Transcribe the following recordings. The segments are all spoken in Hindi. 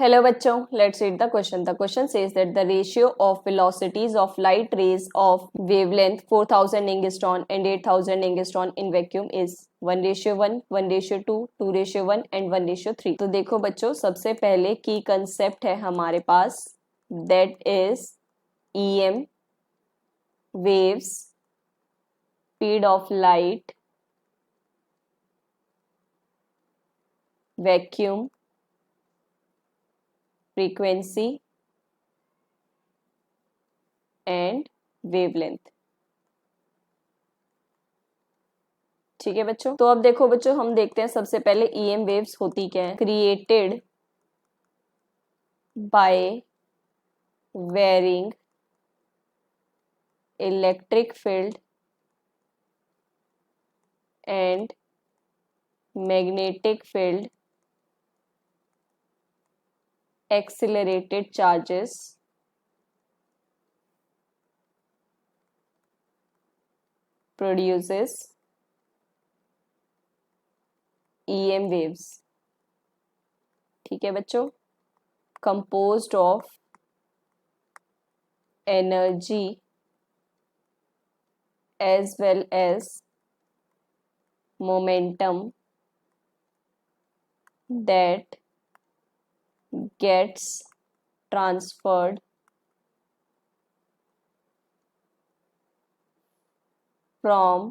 Hello बच्चों, let's read the question. The question says that the ratio of velocities of light rays of wavelength 4000 angstrom and 8000 angstrom in vacuum is 1:1, 1:2, 2:1 and 1:3. तो देखो बच्चों, सबसे पहले की कंसेप्ट है हमारे पास, that is EM waves, speed of light, vacuum, frequency and wavelength. ठीक है बच्चों, तो अब देखो बच्चों, हम देखते हैं सबसे पहले ईएम वेव्स होती क्या है। Created by varying electric field and magnetic field accelerated charges produces EM waves। ठीक है बच्चों, composed of energy as well as momentum that gets transferred from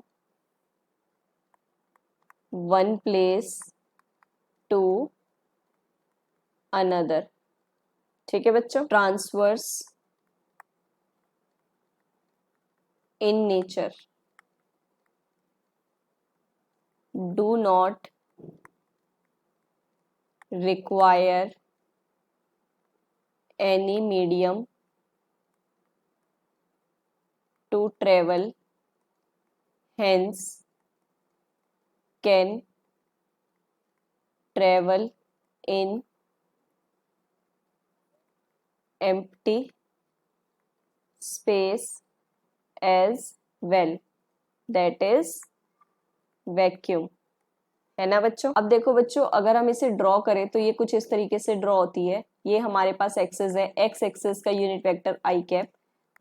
one place to another। ठीक है बच्चों, transverse in nature, do not require any medium to travel, hence can travel in empty space as well, that is vacuum। है ना बच्चों। अब देखो बच्चों, अगर हम इसे ड्रॉ करें तो ये कुछ इस तरीके से ड्रॉ होती है। ये हमारे पास एक्सेस है, एक्स एक्सेस का यूनिट वेक्टर आई कैप,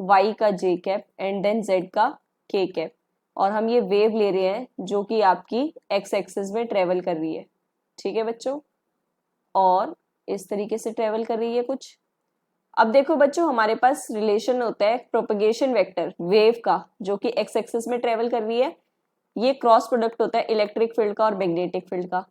वाई का जे कैप एंड देन जेड का के कैप, और हम ये वेव ले रहे हैं जो कि आपकी एक्स एक्सेस में ट्रेवल कर रही है। ठीक है बच्चों, और इस तरीके से ट्रेवल कर रही है कुछ। अब देखो बच्चों, हमारे पास रिलेशन होता है प्रोपगेशन वेक्टर वेव का, जो कि एक्स एक्सेस में ट्रेवल कर रही है। ये क्रॉस प्रोडक्ट होता है इलेक्ट्रिक फील्ड का और मैग्नेटिक फील्ड का।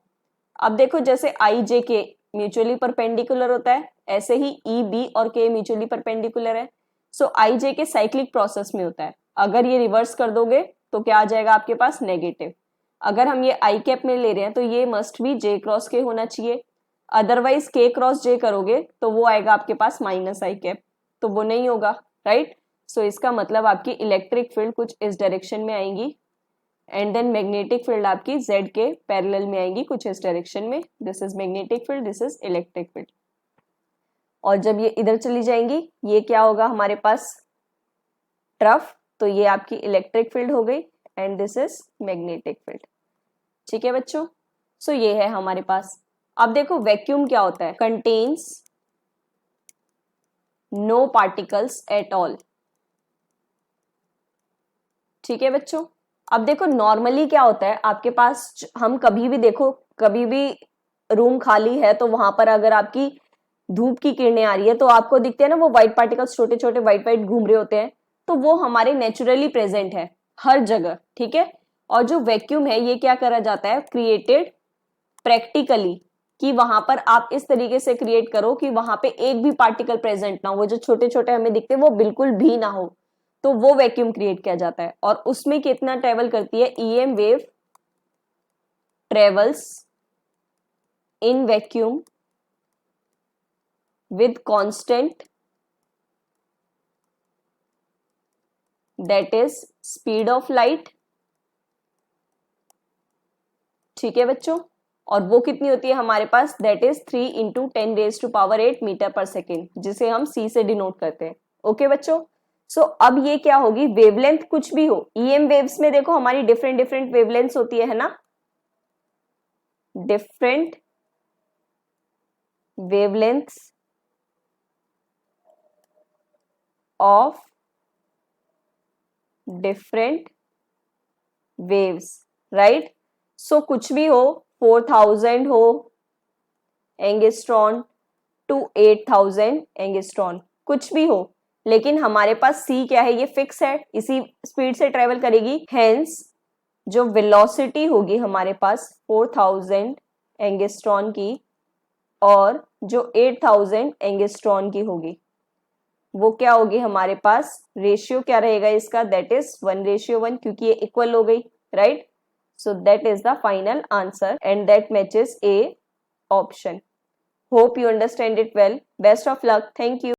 अब देखो, जैसे आई जे के म्यूचुअली परपेंडिकुलर होता है, ऐसे ही ई बी और के म्यूचुअली परपेंडिकुलर है। सो आई जे के साइक्लिक प्रोसेस में होता है। अगर ये रिवर्स कर दोगे तो क्या आ जाएगा आपके पास, नेगेटिव। अगर हम ये आई कैप में ले रहे हैं तो ये मस्ट भी जे क्रॉस के होना चाहिए, अदरवाइज के क्रॉस जे करोगे तो वो आएगा आपके पास माइनस आई कैप, तो वो नहीं होगा, राइट। सो इसका मतलब आपकी इलेक्ट्रिक फील्ड कुछ इस डायरेक्शन में आएंगी एंड देन मैग्नेटिक फील्ड आपकी जेड के पैरेलल में आएंगी कुछ इस डायरेक्शन में। This is magnetic field, this is electric field. और जब ये इधर चली जाएंगी, ये क्या होगा हमारे पास, ट्रफ, तो ये आपकी इलेक्ट्रिक फील्ड हो गई and this is magnetic field. ठीक है बच्चों, सो ये है हमारे पास। अब देखो वैक्यूम क्या होता है, contains no particles at all. ठीक है बच्चों, अब देखो नॉर्मली क्या होता है आपके पास, हम कभी भी देखो, कभी भी रूम खाली है तो वहां पर अगर आपकी धूप की किरणें आ रही है तो आपको दिखते हैं ना वो व्हाइट पार्टिकल्स, छोटे छोटे व्हाइट व्हाइट घूम रहे होते हैं, तो वो हमारे नेचुरली प्रेजेंट है हर जगह। ठीक है, और जो वैक्यूम है ये क्या करा जाता है, क्रिएटेड प्रैक्टिकली, कि वहां पर आप इस तरीके से क्रिएट करो कि वहां पे एक भी पार्टिकल प्रेजेंट ना हो, वो जो छोटे छोटे हमें दिखते हैं वो बिल्कुल भी ना हो, तो वो वैक्यूम क्रिएट किया जाता है। और उसमें कितना ट्रेवल करती है, EM wave travels in vacuum with constant that is speed of light. ठीक है बच्चों, और वो कितनी होती है हमारे पास, दैट इज 3 × 10⁸ मीटर पर सेकेंड, जिसे हम सी से डिनोट करते हैं। ओके बच्चों, सो अब ये क्या होगी, वेवलेंथ कुछ भी हो, ईएम वेव्स में देखो हमारी डिफरेंट डिफरेंट वेवलेंथ्स होती है ना, different wavelengths of different waves, right? So कुछ भी हो, 4000 हो एंगस्ट्रॉन टू 8000 एंगस्ट्रॉन, कुछ भी हो, लेकिन हमारे पास c क्या है, ये फिक्स है, इसी स्पीड से ट्रेवल करेगी, हेंस जो वेलोसिटी होगी हमारे पास 4000 एंगस्ट्रॉन की और जो 8000 एंगस्ट्रॉन की होगी, वो क्या होगी हमारे पास, रेशियो क्या रहेगा इसका, दैट इज 1:1, क्योंकि ये इक्वल हो गई, right? So that is the final answer and that matches A option. Hope you understand it well. Best of luck. Thank you.